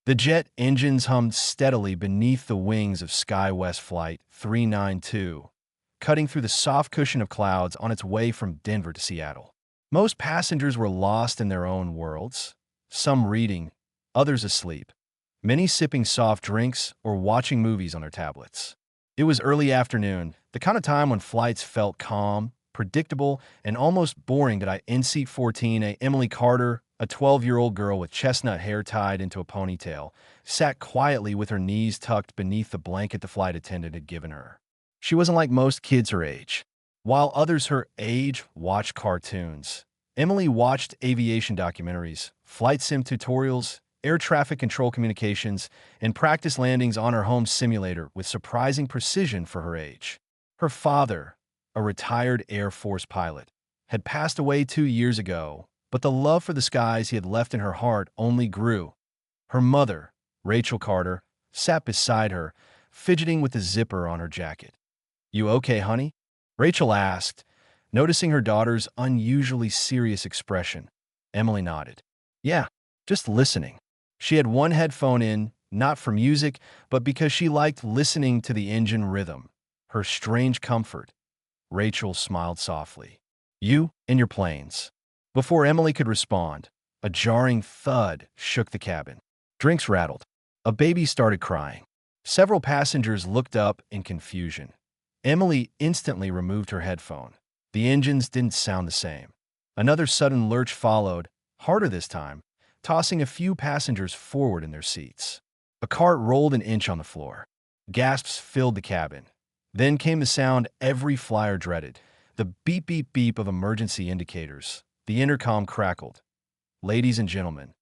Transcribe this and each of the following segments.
The jet engines hummed steadily beneath the wings of SkyWest Flight 392, cutting through the soft cushion of clouds on its way from Denver to Seattle. Most passengers were lost in their own worlds, some reading, others asleep, many sipping soft drinks or watching movies on their tablets. It was early afternoon, the kind of time when flights felt calm, predictable, and almost boring. That I in seat 14, Emily Carter, a 12-year-old girl with chestnut hair tied into a ponytail, sat quietly with her knees tucked beneath the blanket the flight attendant had given her. She wasn't like most kids her age. While others her age watched cartoons, Emily watched aviation documentaries, flight sim tutorials, air traffic control communications, and practice landings on her home simulator with surprising precision for her age. Her father, a retired Air Force pilot, had passed away 2 years ago, but the love for the skies he had left in her heart only grew. Her mother, Rachel Carter, sat beside her, fidgeting with the zipper on her jacket. "You okay, honey?" Rachel asked, noticing her daughter's unusually serious expression. Emily nodded. "Yeah, just listening." She had one headphone in, not for music, but because she liked listening to the engine rhythm, her strange comfort. Rachel smiled softly. "You and your planes." Before Emily could respond, a jarring thud shook the cabin. Drinks rattled. A baby started crying. Several passengers looked up in confusion. Emily instantly removed her headphone. The engines didn't sound the same. Another sudden lurch followed, harder this time, tossing a few passengers forward in their seats. A cart rolled an inch on the floor. Gasps filled the cabin. Then came the sound every flyer dreaded, the beep beep beep of emergency indicators. The intercom crackled. "Ladies and gentlemen,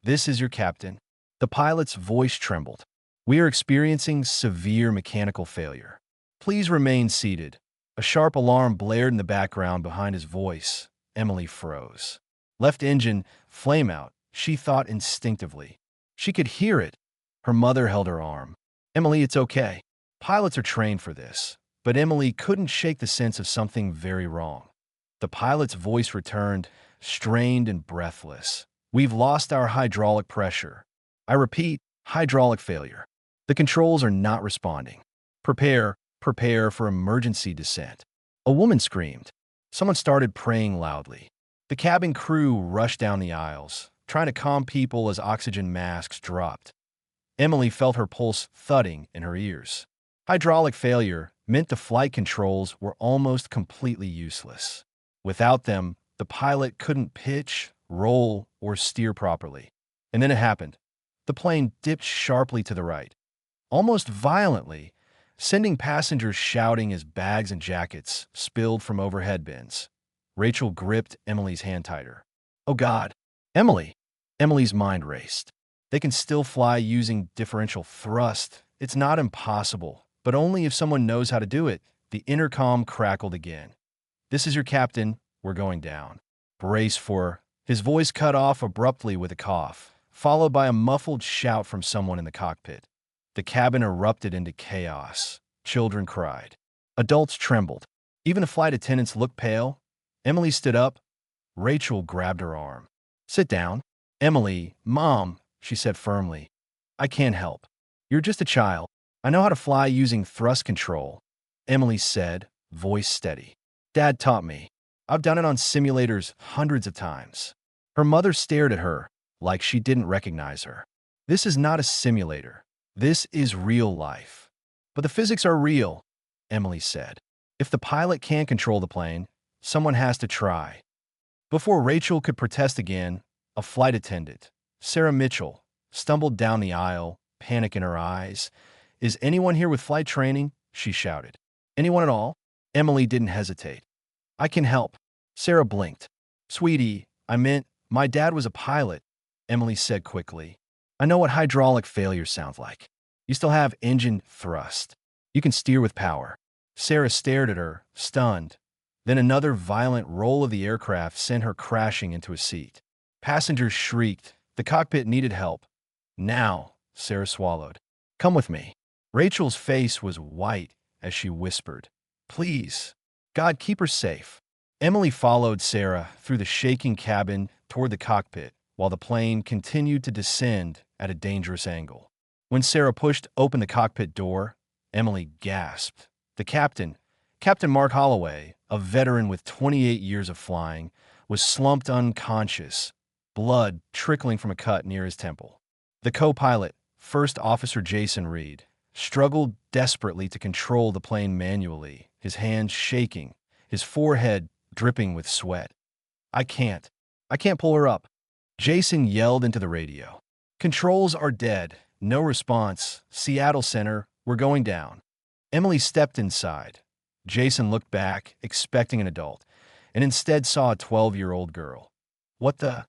this is your captain." The pilot's voice trembled. "We are experiencing severe mechanical failure. Please remain seated." A sharp alarm blared in the background behind his voice. Emily froze. Left engine, flame out, she thought instinctively. She could hear it. Her mother held her arm. "Emily, it's okay. Pilots are trained for this." But Emily couldn't shake the sense of something very wrong. The pilot's voice returned, strained and breathless. "We've lost our hydraulic pressure. I repeat, hydraulic failure. The controls are not responding. Prepare for emergency descent." A woman screamed. Someone started praying loudly. The cabin crew rushed down the aisles, trying to calm people as oxygen masks dropped. Emily felt her pulse thudding in her ears. Hydraulic failure meant the flight controls were almost completely useless. Without them, the pilot couldn't pitch, roll, or steer properly. And then it happened. The plane dipped sharply to the right, almost violently, sending passengers shouting as bags and jackets spilled from overhead bins. Rachel gripped Emily's hand tighter. "Oh God, Emily!" Emily's mind raced. "They can still fly using differential thrust. It's not impossible, but only if someone knows how to do it." The intercom crackled again. "This is your captain. We're going down. Brace for..." His voice cut off abruptly with a cough, followed by a muffled shout from someone in the cockpit. The cabin erupted into chaos. Children cried. Adults trembled. Even the flight attendants looked pale. Emily stood up. Rachel grabbed her arm. "Sit down." "Emily, Mom," she said firmly. "I can't help. You're just a child. I know how to fly using thrust control," Emily said, voice steady. "Dad taught me. I've done it on simulators hundreds of times." Her mother stared at her like she didn't recognize her. "This is not a simulator. This is real life." "But the physics are real," Emily said. "If the pilot can't control the plane, someone has to try." Before Rachel could protest again, a flight attendant, Sarah Mitchell, stumbled down the aisle, panic in her eyes. "Is anyone here with flight training?" she shouted. "Anyone at all?" Emily didn't hesitate. "I can help." Sarah blinked. "Sweetie, I meant, my dad was a pilot," Emily said quickly. "I know what hydraulic failure sounds like. You still have engine thrust. You can steer with power." Sarah stared at her, stunned. Then another violent roll of the aircraft sent her crashing into a seat. Passengers shrieked. The cockpit needed help. "Now," Sarah swallowed. "Come with me." Rachel's face was white as she whispered, "Please, God, keep her safe." Emily followed Sarah through the shaking cabin toward the cockpit, while the plane continued to descend at a dangerous angle. When Sarah pushed open the cockpit door, Emily gasped. The captain, Captain Mark Holloway, a veteran with 28 years of flying, was slumped unconscious, blood trickling from a cut near his temple. The co-pilot, First Officer Jason Reed, struggled desperately to control the plane manually, his hands shaking, his forehead dripping with sweat. I can't pull her up," Jason yelled into the radio. "Controls are dead. No response. Seattle Center, we're going down." Emily stepped inside. Jason looked back, expecting an adult, and instead saw a 12-year-old girl. "What the?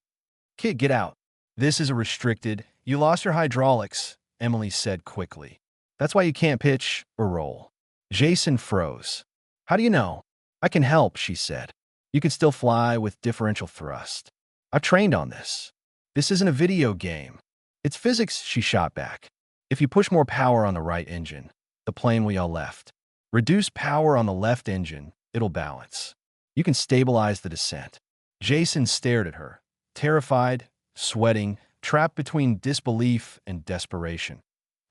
Kid, get out. This is a restricted. You lost your hydraulics," Emily said quickly. "That's why you can't pitch or roll." Jason froze. "How do you know?" "I can help," she said. "You can still fly with differential thrust. I've trained on this. This isn't a video game. It's physics," she shot back. "If you push more power on the right engine, the plane will yaw left. Reduce power on the left engine, it'll balance. You can stabilize the descent." Jason stared at her, terrified, sweating, trapped between disbelief and desperation.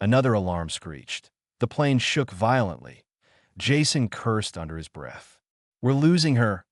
Another alarm screeched. The plane shook violently. Jason cursed under his breath. "We're losing her."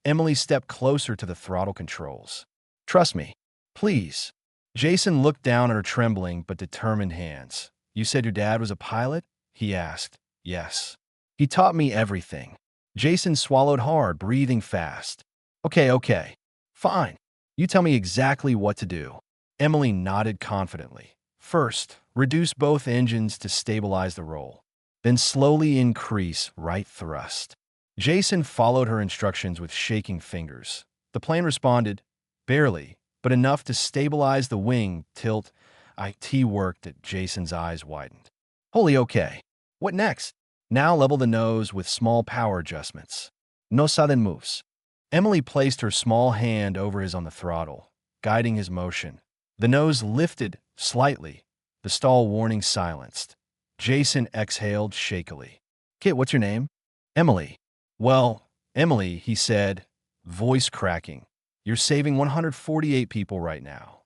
Emily stepped closer to the throttle controls. "Trust me. Please." Jason looked down at her trembling but determined hands. "You said your dad was a pilot?" he asked. "Yes. He taught me everything." Jason swallowed hard, breathing fast. Okay. Fine. You tell me exactly what to do." Emily nodded confidently. "First, reduce both engines to stabilize the roll. Then slowly increase right thrust." Jason followed her instructions with shaking fingers. The plane responded, barely, but enough to stabilize the wing tilt. IT worked at Jason's eyes widened. "Holy okay. What next?" "Now level the nose with small power adjustments. No sudden moves." Emily placed her small hand over his on the throttle, guiding his motion. The nose lifted slightly, the stall warning silenced. Jason exhaled shakily. "Kit, what's your name?" "Emily." "Well, Emily," he said, voice cracking, "you're saving 148 people right now."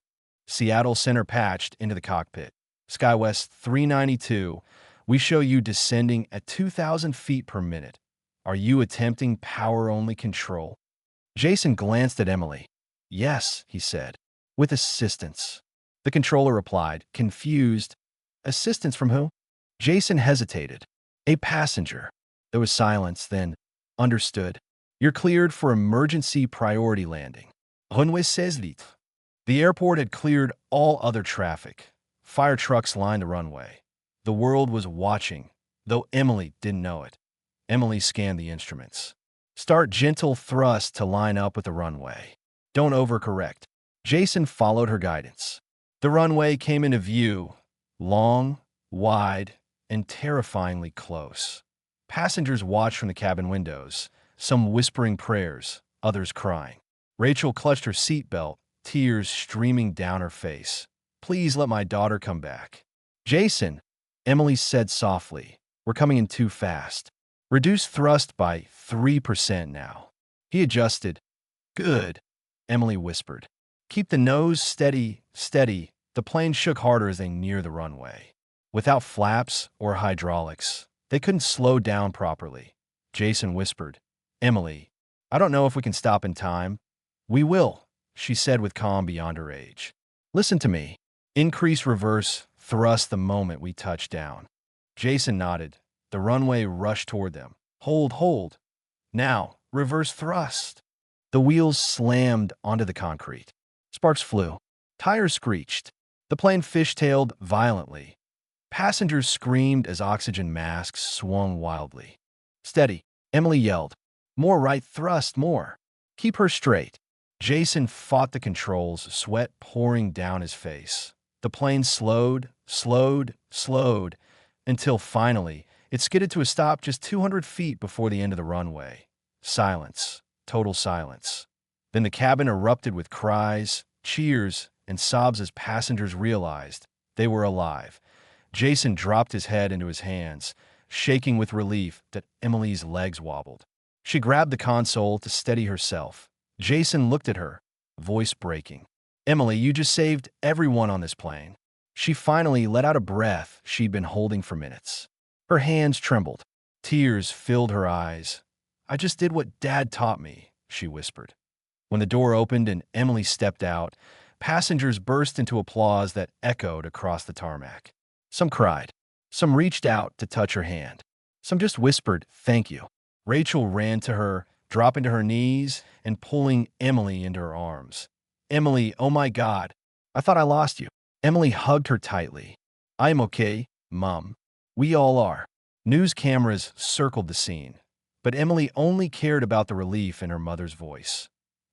Seattle Center patched into the cockpit. "SkyWest 392, we show you descending at 2,000 feet per minute. Are you attempting power-only control?" Jason glanced at Emily. "Yes," he said. "With assistance." The controller replied, confused. "Assistance from who?" Jason hesitated. "A passenger." There was silence, then, "Understood. You're cleared for emergency priority landing." Runway 16. The airport had cleared all other traffic. Fire trucks lined the runway. The world was watching, though Emily didn't know it. Emily scanned the instruments. "Start gentle thrust to line up with the runway. Don't overcorrect." Jason followed her guidance. The runway came into view, long, wide, and terrifyingly close. Passengers watched from the cabin windows, some whispering prayers, others crying. Rachel clutched her seatbelt, tears streaming down her face. "Please let my daughter come back." "Jason," Emily said softly, "we're coming in too fast. Reduce thrust by 3% now." He adjusted. "Good," Emily whispered. "Keep the nose steady, steady." The plane shook harder as they neared the runway. Without flaps or hydraulics, they couldn't slow down properly. Jason whispered, "Emily, I don't know if we can stop in time." "We will," she said with calm beyond her age. "Listen to me. Increase reverse thrust the moment we touch down." Jason nodded. The runway rushed toward them. Hold. Now, reverse thrust." The wheels slammed onto the concrete. Sparks flew. Tires screeched. The plane fishtailed violently. Passengers screamed as oxygen masks swung wildly. "Steady," Emily yelled. "More right thrust, more. Keep her straight." Jason fought the controls, sweat pouring down his face. The plane slowed, until finally it skidded to a stop just 200 feet before the end of the runway. Silence. Total silence. Then the cabin erupted with cries, cheers, and sobs as passengers realized they were alive. Jason dropped his head into his hands, shaking with relief that Emily's legs wobbled. She grabbed the console to steady herself. Jason looked at her, voice breaking. Emily, you just saved everyone on this plane. She finally let out a breath she'd been holding for minutes. Her hands trembled. Tears filled her eyes. I just did what Dad taught me, she whispered. When the door opened and Emily stepped out, passengers burst into applause that echoed across the tarmac. Some cried. Some reached out to touch her hand. Some just whispered, "Thank you." Rachel ran to her, dropping to her knees and pulling Emily into her arms. Emily, oh my God, I thought I lost you. Emily hugged her tightly. I'm okay, Mom. We all are. News cameras circled the scene, but Emily only cared about the relief in her mother's voice.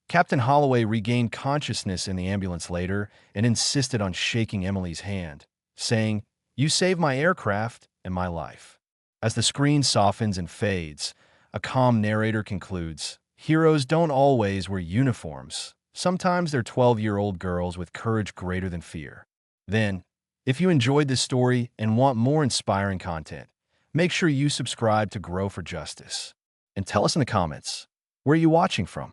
Captain Holloway regained consciousness in the ambulance later and insisted on shaking Emily's hand, saying, "You saved my aircraft and my life." As the screen softens and fades, a calm narrator concludes, "Heroes don't always wear uniforms. Sometimes they're 12-year-old girls with courage greater than fear." Then, if you enjoyed this story and want more inspiring content, make sure you subscribe to Grow for Justice. And tell us in the comments, where are you watching from?